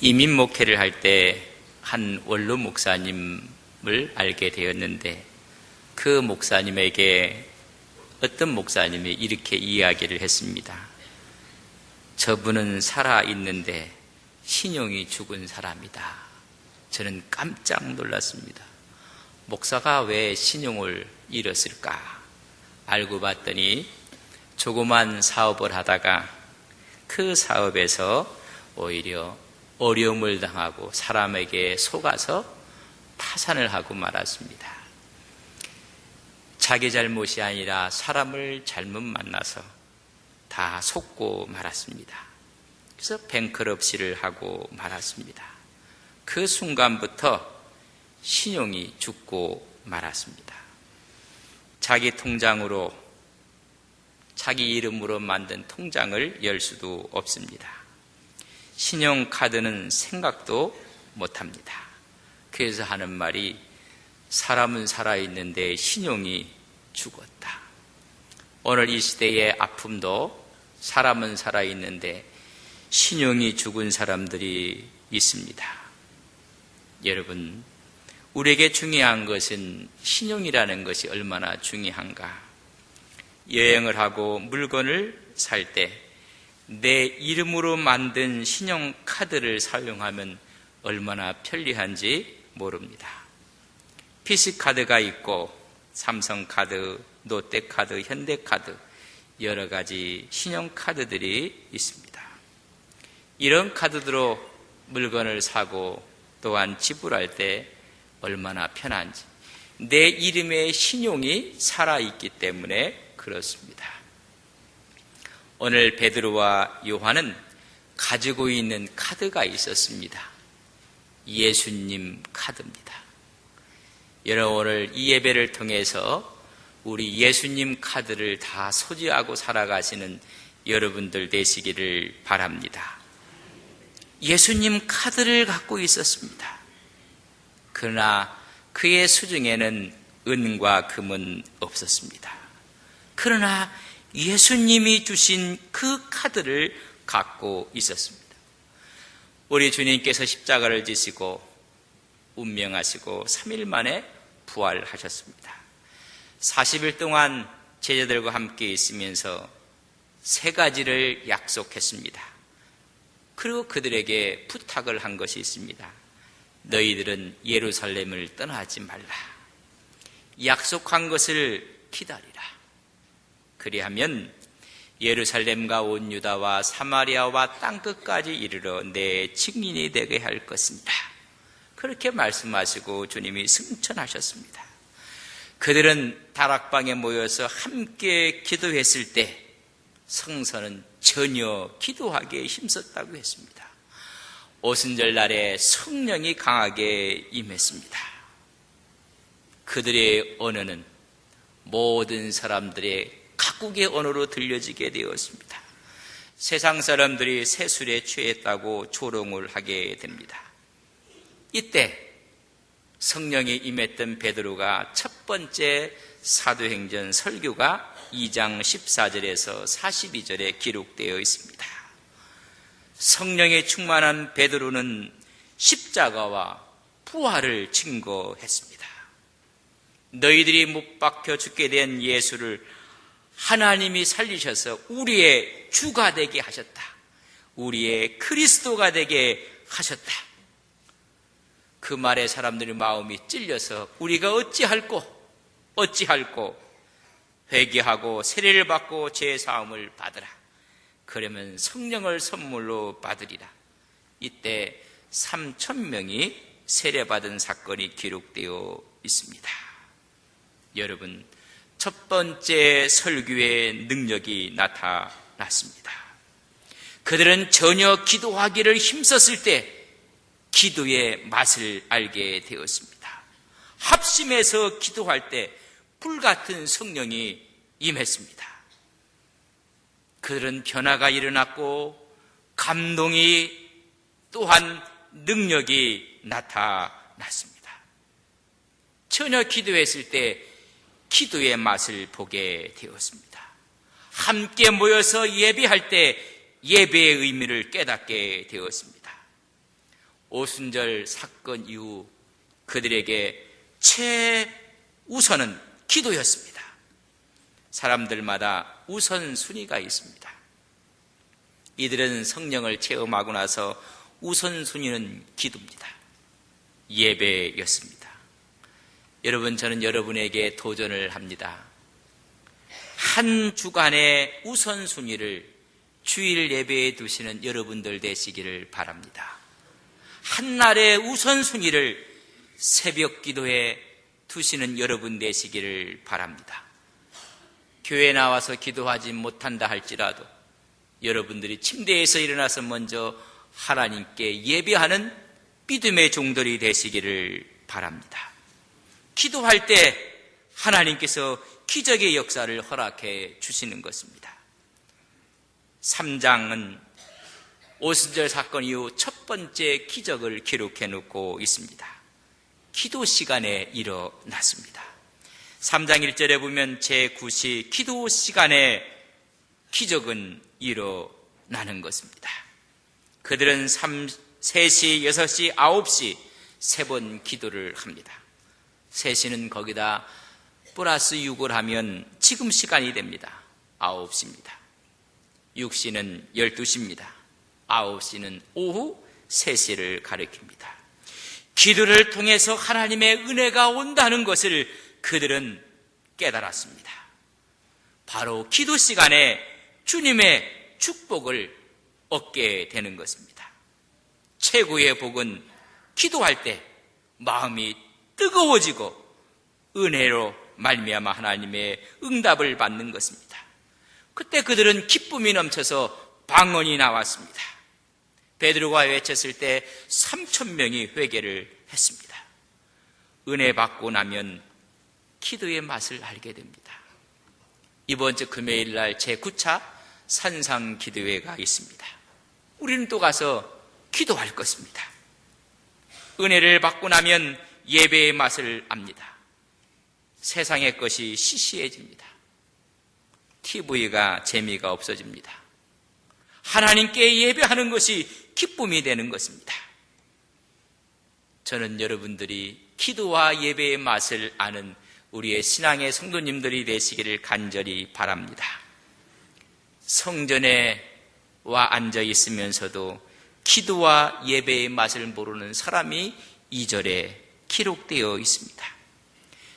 이민 목회를 할 때 한 원로 목사님을 알게 되었는데, 그 목사님에게 어떤 목사님이 이렇게 이야기를 했습니다. 저분은 살아있는데 신용이 죽은 사람이다. 저는 깜짝 놀랐습니다. 목사가 왜 신용을 잃었을까? 알고 봤더니 조그만 사업을 하다가 그 사업에서 오히려 어려움을 당하고 사람에게 속아서 파산을 하고 말았습니다. 자기 잘못이 아니라 사람을 잘못 만나서 다 속고 말았습니다. 그래서 뱅크럽시를 하고 말았습니다. 그 순간부터 신용이 죽고 말았습니다. 자기 통장으로, 자기 이름으로 만든 통장을 열 수도 없습니다. 신용카드는 생각도 못합니다. 그래서 하는 말이, 사람은 살아있는데 신용이 죽었다. 오늘 이 시대의 아픔도 사람은 살아있는데 신용이 죽은 사람들이 있습니다. 여러분, 우리에게 중요한 것은 신용이라는 것이 얼마나 중요한가. 여행을 하고 물건을 살 때 내 이름으로 만든 신용카드를 사용하면 얼마나 편리한지 모릅니다. PC카드가 있고 삼성카드, 롯데카드, 현대카드, 여러 가지 신용카드들이 있습니다. 이런 카드로 물건을 사고 또한 지불할 때 얼마나 편한지, 내 이름에 신용이 살아있기 때문에 그렇습니다. 오늘 베드로와 요한은 가지고 있는 카드가 있었습니다. 예수님 카드입니다. 여러분, 오늘 이 예배를 통해서 우리 예수님 카드를 다 소지하고 살아가시는 여러분들 되시기를 바랍니다. 예수님 카드를 갖고 있었습니다. 그러나 그의 수중에는 은과 금은 없었습니다. 그러나 예수님이 주신 그 카드를 갖고 있었습니다. 우리 주님께서 십자가를 지시고 운명하시고 3일 만에 부활하셨습니다. 40일 동안 제자들과 함께 있으면서 3가지를 약속했습니다. 그리고 그들에게 부탁을 한 것이 있습니다. 너희들은 예루살렘을 떠나지 말라. 약속한 것을 기다리라. 그리하면 예루살렘과 온 유다와 사마리아와 땅끝까지 이르러 내 증인이 되게 할 것입니다. 그렇게 말씀하시고 주님이 승천하셨습니다. 그들은 다락방에 모여서 함께 기도했을 때 성서는 전혀 기도하기에 힘썼다고 했습니다. 오순절 날에 성령이 강하게 임했습니다. 그들의 언어는 모든 사람들의 각국의 언어로 들려지게 되었습니다. 세상 사람들이 세술에 취했다고 조롱을 하게 됩니다. 이때 성령이 임했던 베드로가 첫 번째 사도행전 설교가 2장 14절에서 42절에 기록되어 있습니다. 성령에 충만한 베드로는 십자가와 부활을 증거했습니다. 너희들이 못 박혀 죽게 된 예수를 하나님이 살리셔서 우리의 주가 되게 하셨다. 우리의 그리스도가 되게 하셨다. 그 말에 사람들의 마음이 찔려서 우리가 어찌할꼬 회개하고 세례를 받고 죄사함을 받으라. 그러면 성령을 선물로 받으리라. 이때 3,000명이 세례받은 사건이 기록되어 있습니다. 여러분, 첫 번째 설교의 능력이 나타났습니다. 그들은 전혀 기도하기를 힘썼을 때 기도의 맛을 알게 되었습니다. 합심해서 기도할 때 불같은 성령이 임했습니다. 그들은 변화가 일어났고 감동이 또한 능력이 나타났습니다. 전혀 기도했을 때 기도의 맛을 보게 되었습니다. 함께 모여서 예배할 때 예배의 의미를 깨닫게 되었습니다. 오순절 사건 이후 그들에게 최우선은 기도였습니다. 사람들마다 우선순위가 있습니다. 이들은 성령을 체험하고 나서 우선순위는 기도입니다. 예배였습니다. 여러분, 저는 여러분에게 도전을 합니다. 한 주간의 우선순위를 주일 예배에 두시는 여러분들 되시기를 바랍니다. 한 날의 우선순위를 새벽 기도에 두시는 여러분 되시기를 바랍니다. 교회 나와서 기도하지 못한다 할지라도 여러분들이 침대에서 일어나서 먼저 하나님께 예배하는 믿음의 종들이 되시기를 바랍니다. 기도할 때 하나님께서 기적의 역사를 허락해 주시는 것입니다. 3장은 오순절 사건 이후 첫 번째 기적을 기록해 놓고 있습니다. 기도 시간에 일어났습니다. 3장 1절에 보면 제9시 기도 시간에 기적은 일어나는 것입니다. 그들은 3시, 6시, 9시 세 번 기도를 합니다. 3시는 거기다 플러스 6을 하면 지금 시간이 됩니다. 9시입니다. 6시는 12시입니다. 9시는 오후 3시를 가리킵니다. 기도를 통해서 하나님의 은혜가 온다는 것을 그들은 깨달았습니다. 바로 기도 시간에 주님의 축복을 얻게 되는 것입니다. 최고의 복은 기도할 때 마음이 뜨거워지고 은혜로 말미암아 하나님의 응답을 받는 것입니다. 그때 그들은 기쁨이 넘쳐서 방언이 나왔습니다. 베드로가 외쳤을 때 3,000명이 회개를 했습니다. 은혜 받고 나면 기도의 맛을 알게 됩니다. 이번 주 금요일 날 제9차 산상 기도회가 있습니다. 우리는 또 가서 기도할 것입니다. 은혜를 받고 나면 예배의 맛을 압니다. 세상의 것이 시시해집니다. TV가 재미가 없어집니다. 하나님께 예배하는 것이 기쁨이 되는 것입니다. 저는 여러분들이 기도와 예배의 맛을 아는 우리의 신앙의 성도님들이 되시기를 간절히 바랍니다. 성전에 와 앉아 있으면서도 기도와 예배의 맛을 모르는 사람이 2절에 기록되어 있습니다.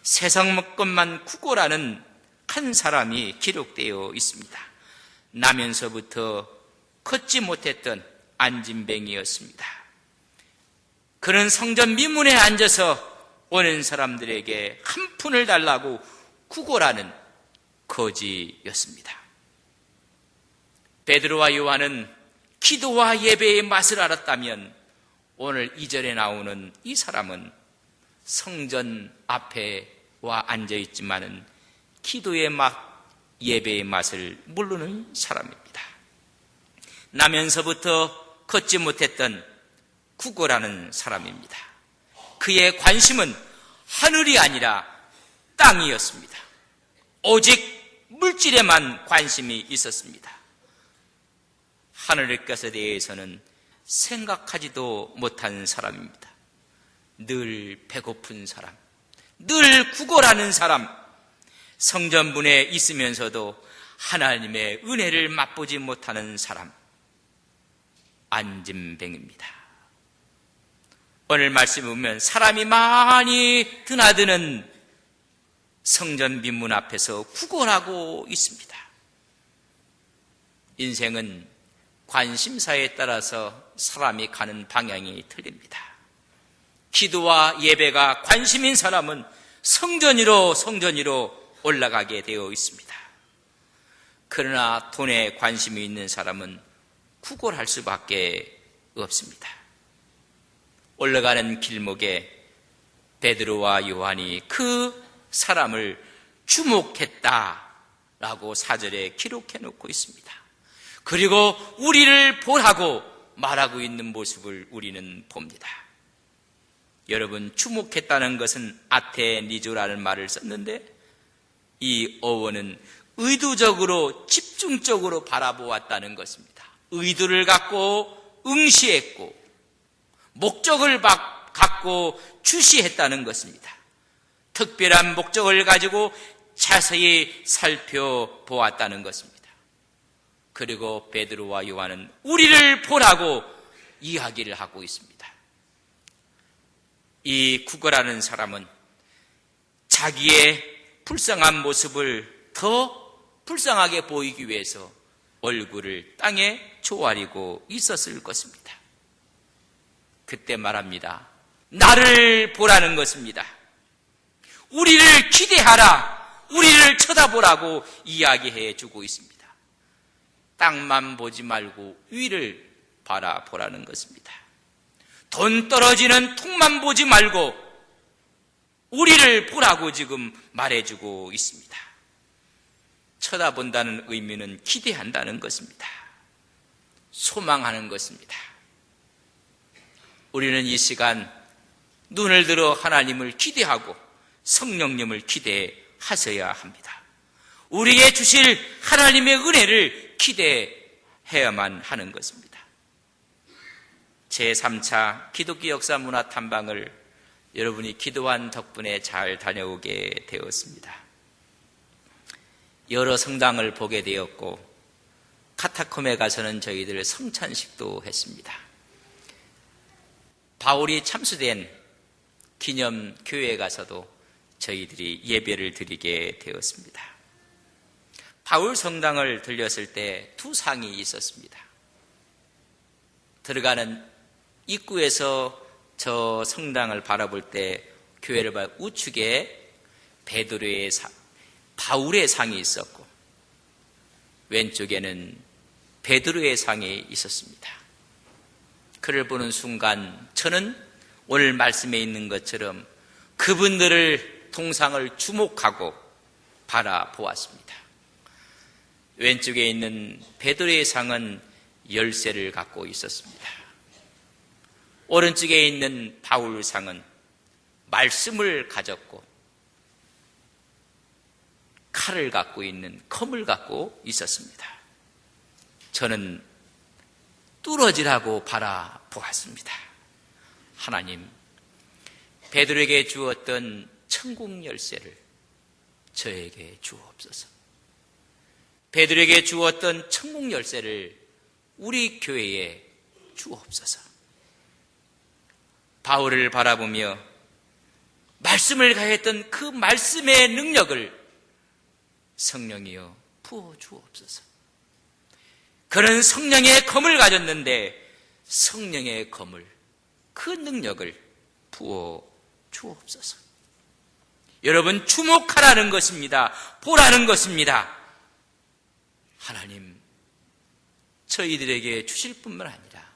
세상 것만 구걸하는 한 사람이 기록되어 있습니다. 나면서부터 걷지 못했던 안진뱅이였습니다. 그는 성전 미문에 앉아서 오는 사람들에게 한 푼을 달라고 구걸하는 거지였습니다. 베드로와 요한은 기도와 예배의 맛을 알았다면 오늘 2절에 나오는 이 사람은 성전 앞에 와 앉아있지만은 기도의 맛, 예배의 맛을 모르는 사람입니다. 나면서부터 걷지 못했던 구걸하는 사람입니다. 그의 관심은 하늘이 아니라 땅이었습니다. 오직 물질에만 관심이 있었습니다. 하늘의 것에 대해서는 생각하지도 못한 사람입니다. 늘 배고픈 사람, 늘 구걸하는 사람, 성전문에 있으면서도 하나님의 은혜를 맛보지 못하는 사람, 안진뱅입니다. 오늘 말씀을 보면 사람이 많이 드나드는 성전 민문 앞에서 구걸하고 있습니다. 인생은 관심사에 따라서 사람이 가는 방향이 틀립니다. 기도와 예배가 관심인 사람은 성전 위로 올라가게 되어 있습니다. 그러나 돈에 관심이 있는 사람은 구걸할 수밖에 없습니다. 올라가는 길목에 베드로와 요한이 그 사람을 주목했다라고 4절에 기록해 놓고 있습니다. 그리고 우리를 보라고 말하고 있는 모습을 우리는 봅니다. 여러분, 주목했다는 것은 아테니조라는 말을 썼는데 이 어원은 의도적으로 집중적으로 바라보았다는 것입니다. 의도를 갖고 응시했고 목적을 갖고 주시했다는 것입니다. 특별한 목적을 가지고 자세히 살펴보았다는 것입니다. 그리고 베드로와 요한은 우리를 보라고 이야기를 하고 있습니다. 이 구걸하는 사람은 자기의 불쌍한 모습을 더 불쌍하게 보이기 위해서 얼굴을 땅에 조아리고 있었을 것입니다. 그때 말합니다. 나를 보라는 것입니다. 우리를 기대하라, 우리를 쳐다보라고 이야기해 주고 있습니다. 땅만 보지 말고 위를 바라보라는 것입니다. 돈 떨어지는 통만 보지 말고 우리를 보라고 지금 말해주고 있습니다. 쳐다본다는 의미는 기대한다는 것입니다. 소망하는 것입니다. 우리는 이 시간 눈을 들어 하나님을 기대하고 성령님을 기대하셔야 합니다. 우리에게 주실 하나님의 은혜를 기대해야만 하는 것입니다. 제3차 기독교 역사 문화 탐방을 여러분이 기도한 덕분에 잘 다녀오게 되었습니다. 여러 성당을 보게 되었고 카타콤에 가서는 저희들 성찬식도 했습니다. 바울이 참수된 기념교회에 가서도 저희들이 예배를 드리게 되었습니다. 바울 성당을 들렸을 때 두 상이 있었습니다. 들어가는 입구에서 저 성당을 바라볼 때 교회를 봐 우측에 베드로의 상, 바울의 상이 있었고 왼쪽에는 베드로의 상이 있었습니다. 그를 보는 순간 저는 오늘 말씀에 있는 것처럼 그분들을 동상을 주목하고 바라보았습니다. 왼쪽에 있는 베드로의 상은 열쇠를 갖고 있었습니다. 오른쪽에 있는 바울 상은 말씀을 가졌고 칼을 갖고 있는 검을 갖고 있었습니다. 저는 뚫어지라고 바라보았습니다. 하나님, 베드로에게 주었던 천국 열쇠를 저에게 주옵소서. 베드로에게 주었던 천국 열쇠를 우리 교회에 주옵소서. 바울을 바라보며 말씀을 가했던 그 말씀의 능력을 성령이여 부어 주옵소서. 그는 성령의 검을 가졌는데 성령의 검을, 그 능력을 부어 주옵소서. 여러분, 주목하라는 것입니다. 보라는 것입니다. 하나님, 저희들에게 주실 뿐만 아니라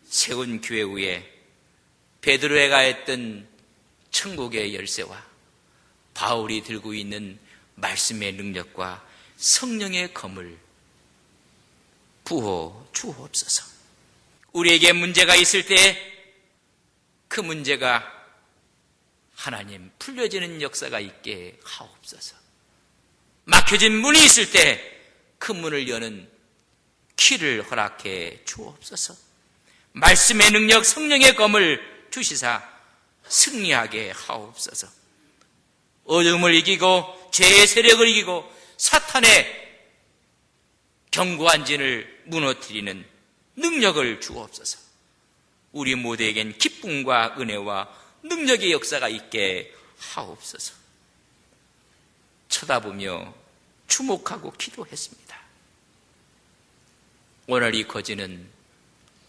세운 교회 위에 베드로가 했던 천국의 열쇠와 바울이 들고 있는 말씀의 능력과 성령의 검을 부어 주옵소서. 우리에게 문제가 있을 때 그 문제가 하나님 풀려지는 역사가 있게 하옵소서. 막혀진 문이 있을 때 그 문을 여는 키를 허락해 주옵소서. 말씀의 능력 성령의 검을 주시사 승리하게 하옵소서. 어둠을 이기고 죄의 세력을 이기고 사탄의 견고한 진을 무너뜨리는 능력을 주옵소서. 우리 모두에겐 기쁨과 은혜와 능력의 역사가 있게 하옵소서. 쳐다보며 주목하고 기도했습니다. 오늘 이 거지는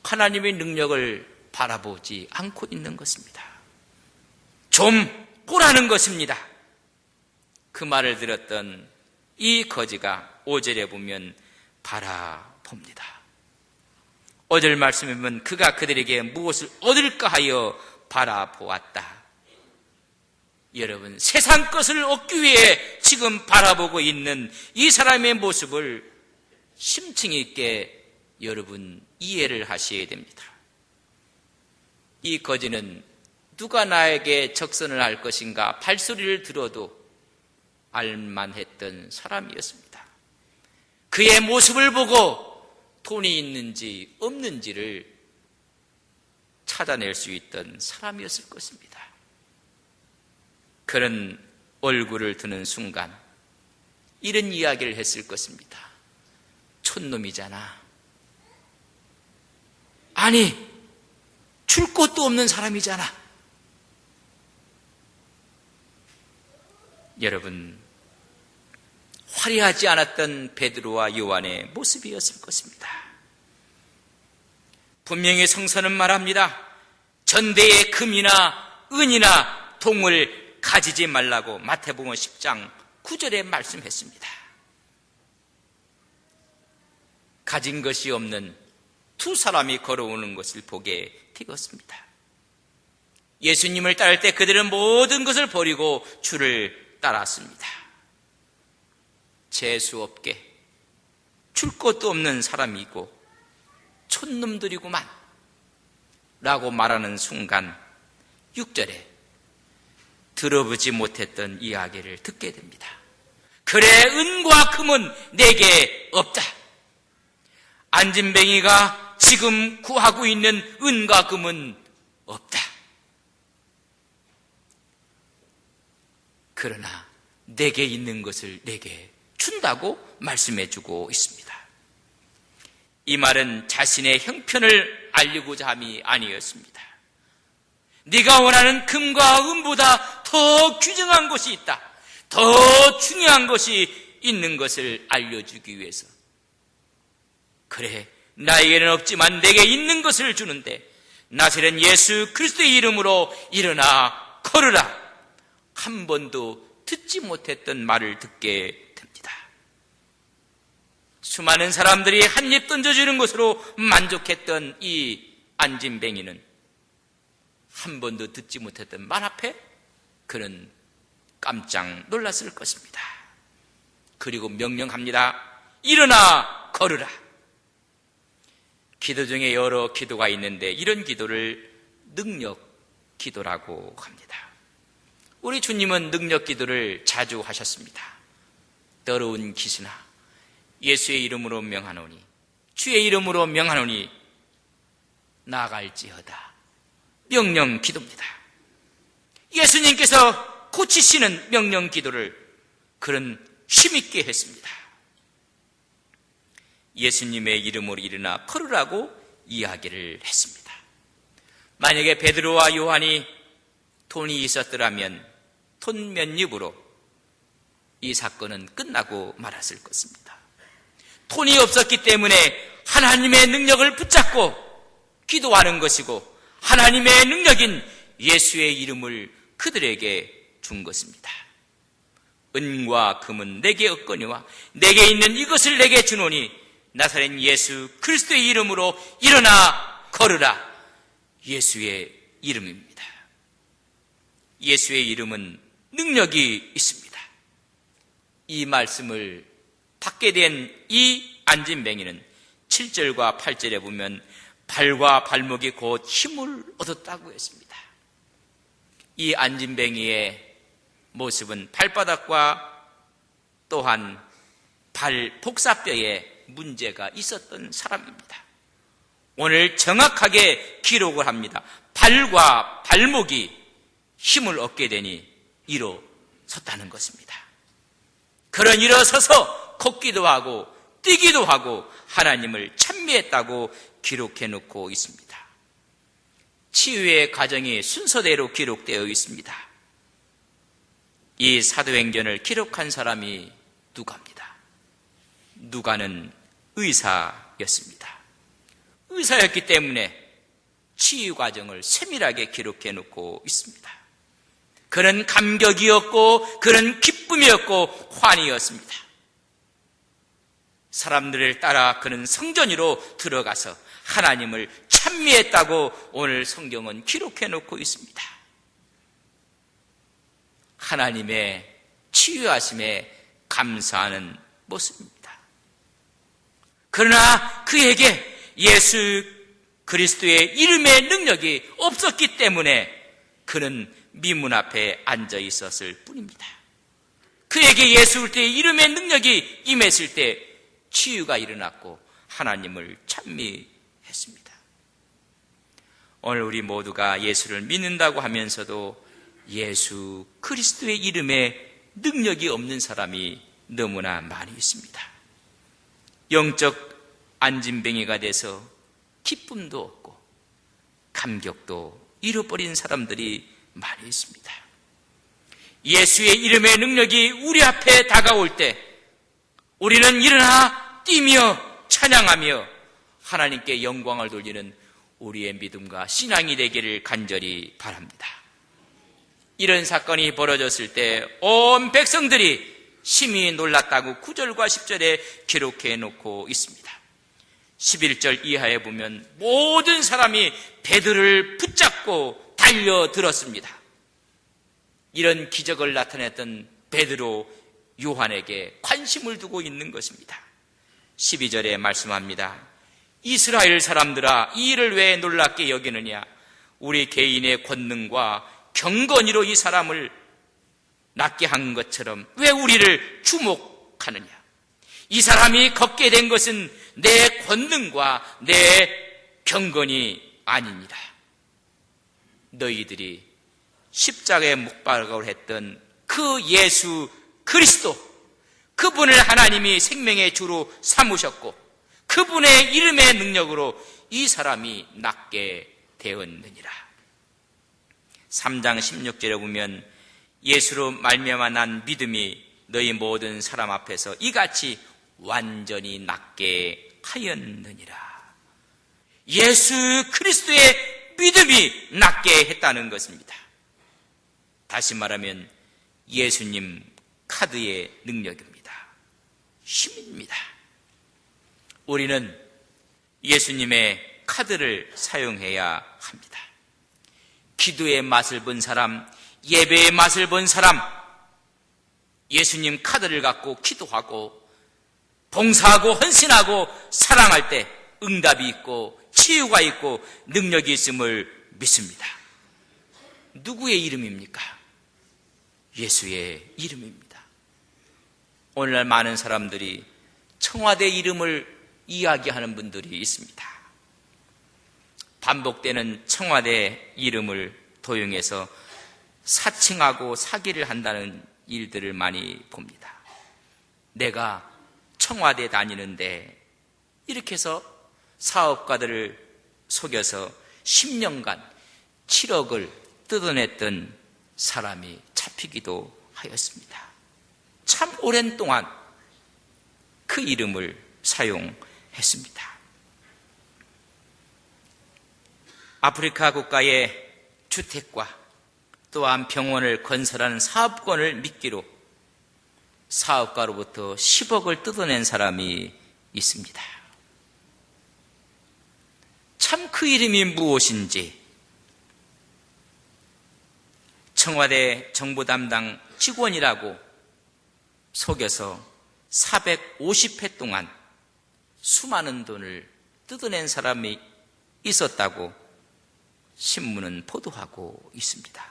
하나님의 능력을 바라보지 않고 있는 것입니다. 좀 보라는 것입니다. 그 말을 들었던 이 거지가 5절에 보면 바라봅니다. 5절 말씀에 보면 그가 그들에게 무엇을 얻을까 하여 바라보았다. 여러분, 세상 것을 얻기 위해 지금 바라보고 있는 이 사람의 모습을 심층 있게 여러분 이해를 하셔야 됩니다. 이 거지는 누가 나에게 적선을 할 것인가 발소리를 들어도 알만했던 사람이었습니다. 그의 모습을 보고 돈이 있는지 없는지를 찾아낼 수 있던 사람이었을 것입니다. 그런 얼굴을 드는 순간 이런 이야기를 했을 것입니다. 촌놈이잖아. 아니, 줄 곳도 없는 사람이잖아. 여러분, 화려하지 않았던 베드로와 요한의 모습이었을 것입니다. 분명히 성서는 말합니다. 전대에 금이나 은이나 동을 가지지 말라고 마태복음 10장 9절에 말씀했습니다. 가진 것이 없는 두 사람이 걸어오는 것을 보게 되었습니다. 예수님을 따를 때 그들은 모든 것을 버리고 주를 따랐습니다. 재수없게 줄 것도 없는 사람이고 촌놈들이구만 라고 말하는 순간 6절에 들어보지 못했던 이야기를 듣게 됩니다. 그래, 은과 금은 내게 없다. 안진뱅이가 지금 구하고 있는 은과 금은 없다. 그러나 내게 있는 것을 내게 준다고 말씀해주고 있습니다. 이 말은 자신의 형편을 알리고자 함이 아니었습니다. 네가 원하는 금과 은보다 더 귀중한 것이 있다. 더 중요한 것이 있는 것을 알려주기 위해서. 그래, 나에게는 없지만 내게 있는 것을 주는데 나사렛 예수 그리스도의 이름으로 일어나 걸으라. 한 번도 듣지 못했던 말을 듣게 됩니다. 수많은 사람들이 한 입 던져주는 것으로 만족했던 이 안진뱅이는 한 번도 듣지 못했던 말 앞에 그는 깜짝 놀랐을 것입니다. 그리고 명령합니다. 일어나 걸으라. 기도 중에 여러 기도가 있는데 이런 기도를 능력 기도라고 합니다. 우리 주님은 능력 기도를 자주 하셨습니다. 더러운 기수나 예수의 이름으로 명하노니 주의 이름으로 명하노니 나갈지어다. 명령 기도입니다. 예수님께서 고치시는 명령 기도를 그는 힘있게 했습니다. 예수님의 이름으로 일어나 걸으라고 이야기를 했습니다. 만약에 베드로와 요한이 돈이 있었더라면 돈 몇 입으로 이 사건은 끝나고 말았을 것입니다. 돈이 없었기 때문에 하나님의 능력을 붙잡고 기도하는 것이고 하나님의 능력인 예수의 이름을 그들에게 준 것입니다. 은과 금은 내게 없거니와 내게 있는 이것을 내게 주노니 나사렛 예수 그리스도의 이름으로 일어나 걸으라. 예수의 이름입니다. 예수의 이름은 능력이 있습니다. 이 말씀을 받게 된 이 안진뱅이는 7절과 8절에 보면 발과 발목이 곧 힘을 얻었다고 했습니다. 이 안진뱅이의 모습은 발바닥과 또한 발 복사뼈에 문제가 있었던 사람입니다. 오늘 정확하게 기록을 합니다. 발과 발목이 힘을 얻게 되니 일어섰다는 것입니다. 그런 일어서서 걷기도 하고 뛰기도 하고 하나님을 찬미했다고 기록해 놓고 있습니다. 치유의 과정이 순서대로 기록되어 있습니다. 이 사도행전을 기록한 사람이 누가입니다. 누가는 의사였습니다. 의사였기 때문에 치유 과정을 세밀하게 기록해 놓고 있습니다. 그런 감격이었고 그런 기쁨이었고 환희였습니다. 사람들을 따라 그는 성전으로 들어가서 하나님을 찬미했다고 오늘 성경은 기록해 놓고 있습니다. 하나님의 치유하심에 감사하는 모습입니다. 그러나 그에게 예수 그리스도의 이름의 능력이 없었기 때문에 그는 미문 앞에 앉아 있었을 뿐입니다. 그에게 예수 그리스도의 이름의 능력이 임했을 때 치유가 일어났고 하나님을 찬미했습니다. 오늘 우리 모두가 예수를 믿는다고 하면서도 예수 그리스도의 이름에 능력이 없는 사람이 너무나 많이 있습니다. 영적 안진뱅이가 돼서 기쁨도 없고 감격도 잃어버린 사람들이 많이 있습니다. 예수의 이름의 능력이 우리 앞에 다가올 때 우리는 일어나 뛰며 찬양하며 하나님께 영광을 돌리는 우리의 믿음과 신앙이 되기를 간절히 바랍니다. 이런 사건이 벌어졌을 때 온 백성들이 심히 놀랐다고 9절과 10절에 기록해 놓고 있습니다. 11절 이하에 보면 모든 사람이 베드로를 붙잡고 달려들었습니다. 이런 기적을 나타냈던 베드로 요한에게 관심을 두고 있는 것입니다. 12절에 말씀합니다. 이스라엘 사람들아, 이 일을 왜 놀랍게 여기느냐? 우리 개인의 권능과 경건이로 이 사람을 낫게 한 것처럼 왜 우리를 주목하느냐? 이 사람이 걷게 된 것은 내 권능과 내 경건이 아닙니다. 너희들이 십자가에 못 박아을 했던 그 예수 그리스도, 그분을 하나님이 생명의 주로 삼으셨고 그분의 이름의 능력으로 이 사람이 낫게 되었느니라. 3장 16절에 보면 예수로 말미암아 난 믿음이 너희 모든 사람 앞에서 이같이 완전히 낫게 하였느니라. 예수 그리스도의 믿음이 낫게 했다는 것입니다. 다시 말하면 예수님 카드의 능력입니다. 힘입니다. 우리는 예수님의 카드를 사용해야 합니다. 기도의 맛을 본 사람, 예배의 맛을 본 사람, 예수님 카드를 갖고 기도하고 봉사하고 헌신하고 사랑할 때 응답이 있고 치유가 있고 능력이 있음을 믿습니다. 누구의 이름입니까? 예수의 이름입니다. 오늘날 많은 사람들이 청와대 이름을 이야기하는 분들이 있습니다. 반복되는 청와대 이름을 도용해서 사칭하고 사기를 한다는 일들을 많이 봅니다. 내가 청와대 다니는데 이렇게 해서 사업가들을 속여서 10년간 7억을 뜯어냈던 사람이 잡히기도 하였습니다. 참 오랜 동안 그 이름을 사용했습니다. 아프리카 국가의 주택과 또한 병원을 건설하는 사업권을 미끼로 사업가로부터 10억을 뜯어낸 사람이 있습니다. 참 그 이름이 무엇인지 청와대 정보 담당 직원이라고 속여서 450회 동안 수많은 돈을 뜯어낸 사람이 있었다고 신문은 보도하고 있습니다.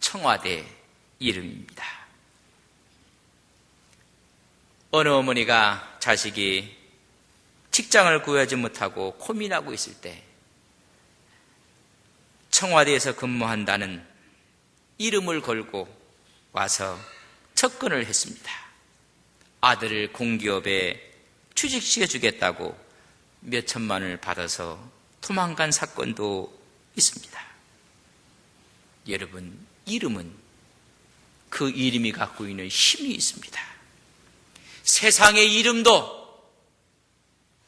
청와대 이름입니다. 어느 어머니가 자식이 직장을 구하지 못하고 고민하고 있을 때 청와대에서 근무한다는 이름을 걸고 와서 접근을 했습니다. 아들을 공기업에 취직시켜 주겠다고 몇 천만을 받아서 도망간 사건도 있습니다. 여러분, 이름은 그 이름이 갖고 있는 힘이 있습니다. 세상의 이름도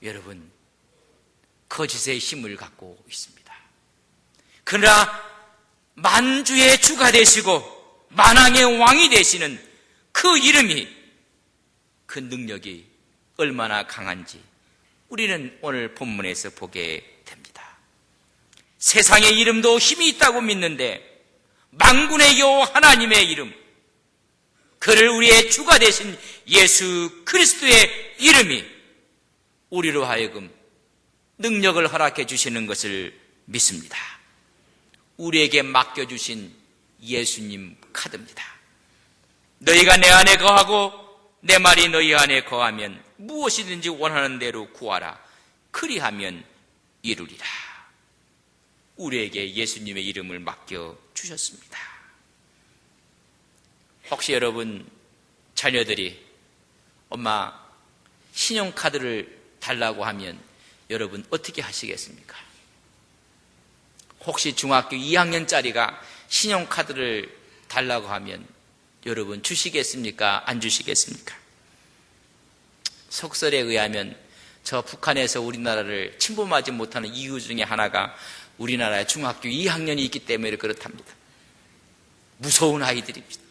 여러분 거짓의 힘을 갖고 있습니다. 그러나 만주의 주가 되시고 만왕의 왕이 되시는 그 이름이, 그 능력이 얼마나 강한지 우리는 오늘 본문에서 보게 됩니다. 세상의 이름도 힘이 있다고 믿는데 만군의 여호와 하나님의 이름, 그를 우리의 주가 되신 예수 그리스도의 이름이 우리로 하여금 능력을 허락해 주시는 것을 믿습니다. 우리에게 맡겨주신 예수님 카드입니다. 너희가 내 안에 거하고 내 말이 너희 안에 거하면 무엇이든지 원하는 대로 구하라. 그리하면 이루리라. 우리에게 예수님의 이름을 맡겨주셨습니다. 혹시 여러분 자녀들이 엄마 신용카드를 달라고 하면 여러분 어떻게 하시겠습니까? 혹시 중학교 2학년짜리가 신용카드를 달라고 하면 여러분 주시겠습니까? 안 주시겠습니까? 속설에 의하면 저 북한에서 우리나라를 침범하지 못하는 이유 중에 하나가 우리나라에 중학교 2학년이 있기 때문에 그렇답니다. 무서운 아이들입니다.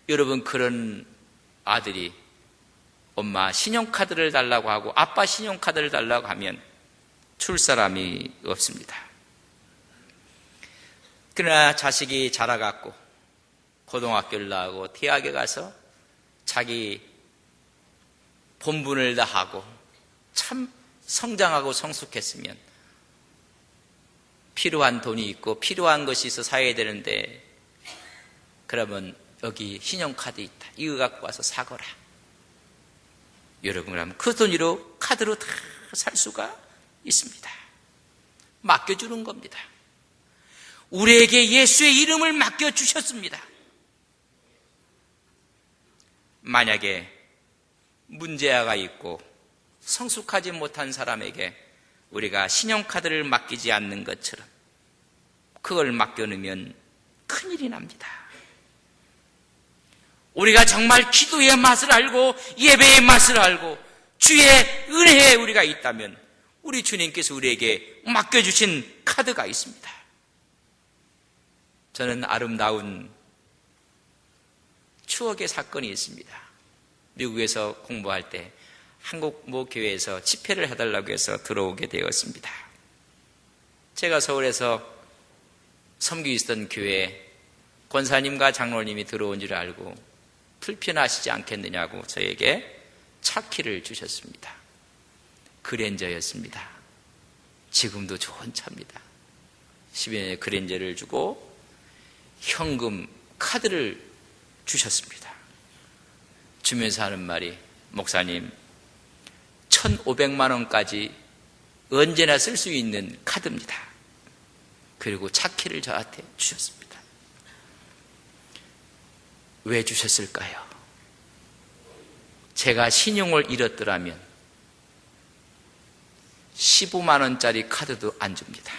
여러분, 그런 아들이 엄마 신용카드를 달라고 하고 아빠 신용카드를 달라고 하면 줄 사람이 없습니다. 그러나 자식이 자라갖고 고등학교를 나오고 대학에 가서 자기 본분을 다하고 참 성장하고 성숙했으면 필요한 돈이 있고 필요한 것이 있어 사야 되는데, 그러면 여기 신용카드 있다, 이거 갖고 와서 사거라. 여러분, 그러면 그 돈으로 카드로 다 살 수가 있습니다. 맡겨주는 겁니다. 우리에게 예수의 이름을 맡겨주셨습니다. 만약에 문제아가 있고 성숙하지 못한 사람에게 우리가 신용카드를 맡기지 않는 것처럼 그걸 맡겨놓으면 큰일이 납니다. 우리가 정말 기도의 맛을 알고 예배의 맛을 알고 주의 은혜에 우리가 있다면 우리 주님께서 우리에게 맡겨주신 카드가 있습니다. 저는 아름다운 추억의 사건이 있습니다. 미국에서 공부할 때 한국 모 교회에서 집회를 해달라고 해서 들어오게 되었습니다. 제가 서울에서 섬기고 있었던 교회에 권사님과 장로님이 들어온 줄 알고 불편하시지 않겠느냐고 저에게 차키를 주셨습니다. 그랜저였습니다. 지금도 좋은 차입니다. 10여 년의 그랜저를 주고 현금 카드를 주셨습니다. 주면서 하는 말이, 목사님 1,500만 원까지 언제나 쓸 수 있는 카드입니다. 그리고 차키를 저한테 주셨습니다. 왜 주셨을까요? 제가 신용을 잃었더라면 15만 원짜리 카드도 안 줍니다.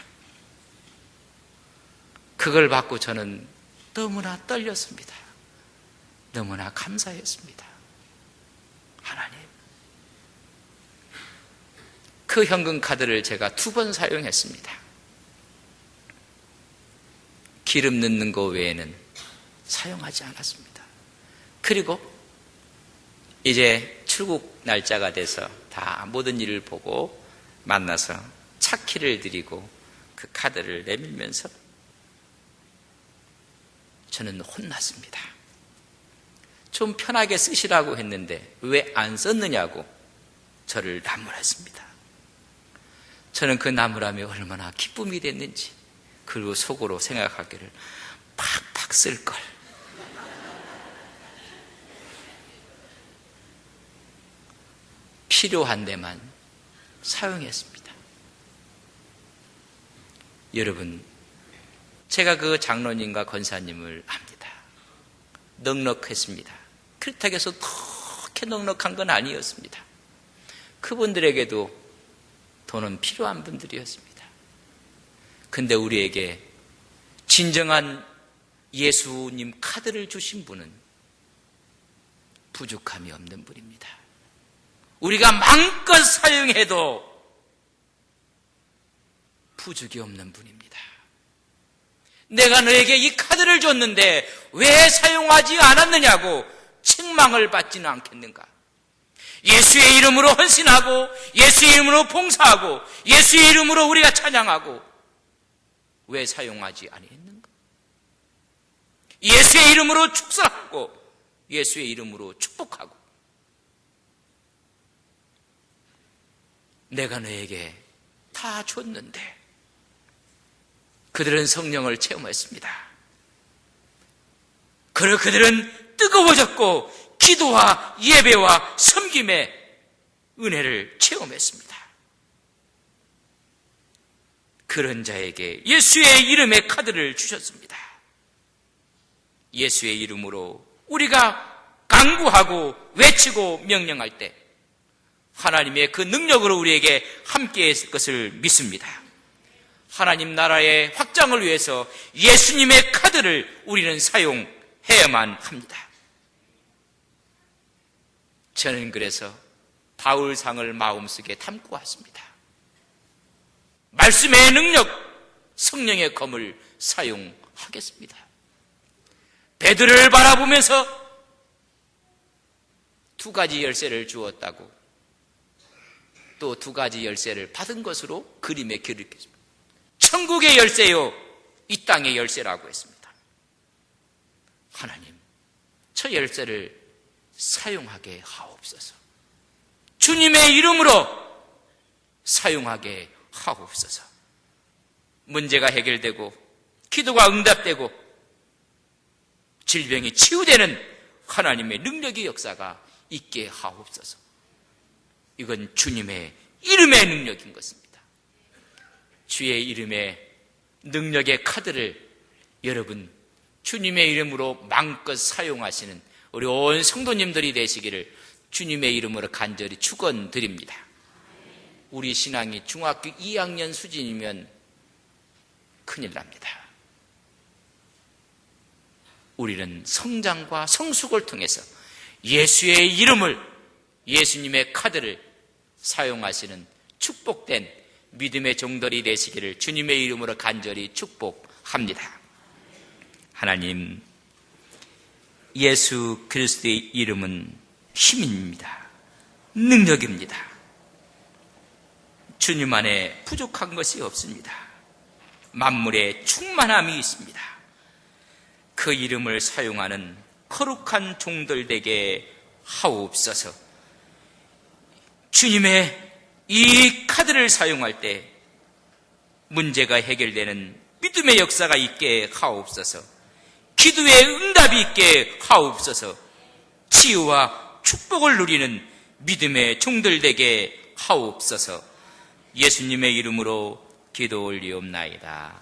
그걸 받고 저는 너무나 떨렸습니다. 너무나 감사했습니다. 하나님, 그 현금 카드를 제가 2번 사용했습니다. 기름 넣는 거 외에는 사용하지 않았습니다. 그리고 이제 출국 날짜가 돼서 다 모든 일을 보고 만나서 차키를 드리고 그 카드를 내밀면서 저는 혼났습니다. 좀 편하게 쓰시라고 했는데 왜 안 썼느냐고 저를 나무랐습니다. 저는 그 나무람이 얼마나 기쁨이 됐는지, 그리고 속으로 생각하기를 팍팍 쓸걸. 필요한 데만 사용했습니다. 여러분, 제가 그 장로님과 권사님을 압니다. 넉넉했습니다. 그렇다고 해서 그렇게 넉넉한 건 아니었습니다. 그분들에게도 돈은 필요한 분들이었습니다. 근데 우리에게 진정한 예수님 카드를 주신 분은 부족함이 없는 분입니다. 우리가 마음껏 사용해도 부족이 없는 분입니다. 내가 너에게 이 카드를 줬는데 왜 사용하지 않았느냐고 책망을 받지는 않겠는가? 예수의 이름으로 헌신하고 예수의 이름으로 봉사하고 예수의 이름으로 우리가 찬양하고 왜 사용하지 아니했는가? 예수의 이름으로 축사하고 예수의 이름으로 축복하고, 내가 너에게 다 줬는데 그들은 성령을 체험했습니다. 그리고 그들은 뜨거워졌고 기도와 예배와 섬김의 은혜를 체험했습니다. 그런 자에게 예수의 이름의 카드를 주셨습니다. 예수의 이름으로 우리가 간구하고 외치고 명령할 때 하나님의 그 능력으로 우리에게 함께 했을 것을 믿습니다. 하나님 나라의 확장을 위해서 예수님의 카드를 우리는 사용해야만 합니다. 저는 그래서 바울상을 마음속에 담고 왔습니다. 말씀의 능력, 성령의 검을 사용하겠습니다. 베드로를 바라보면서 두 가지 열쇠를 주었다고 또 두 가지 열쇠를 받은 것으로 그림에 기록했습니다. 천국의 열쇠요, 이 땅의 열쇠라고 했습니다. 하나님, 저 열쇠를 사용하게 하옵소서. 주님의 이름으로 사용하게 하옵소서. 문제가 해결되고 기도가 응답되고 질병이 치유되는 하나님의 능력의 역사가 있게 하옵소서. 이건 주님의 이름의 능력인 것입니다. 주의 이름의 능력의 카드를 여러분 주님의 이름으로 마음껏 사용하시는 우리 온 성도님들이 되시기를 주님의 이름으로 간절히 축원드립니다. 우리 신앙이 중학교 2학년 수준이면 큰일 납니다. 우리는 성장과 성숙을 통해서 예수의 이름을, 예수님의 카드를 사용하시는 축복된 믿음의 종들이 되시기를 주님의 이름으로 간절히 축복합니다. 하나님, 예수 그리스도의 이름은 힘입니다. 능력입니다. 주님 안에 부족한 것이 없습니다. 만물에 충만함이 있습니다. 그 이름을 사용하는 거룩한 종들 되게 하옵소서. 주님의 이 카드를 사용할 때 문제가 해결되는 믿음의 역사가 있게 하옵소서. 기도의 응답이 있게 하옵소서. 치유와 축복을 누리는 믿음의 종들 되게 하옵소서. 예수님의 이름으로 기도 올리옵나이다.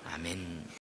아멘.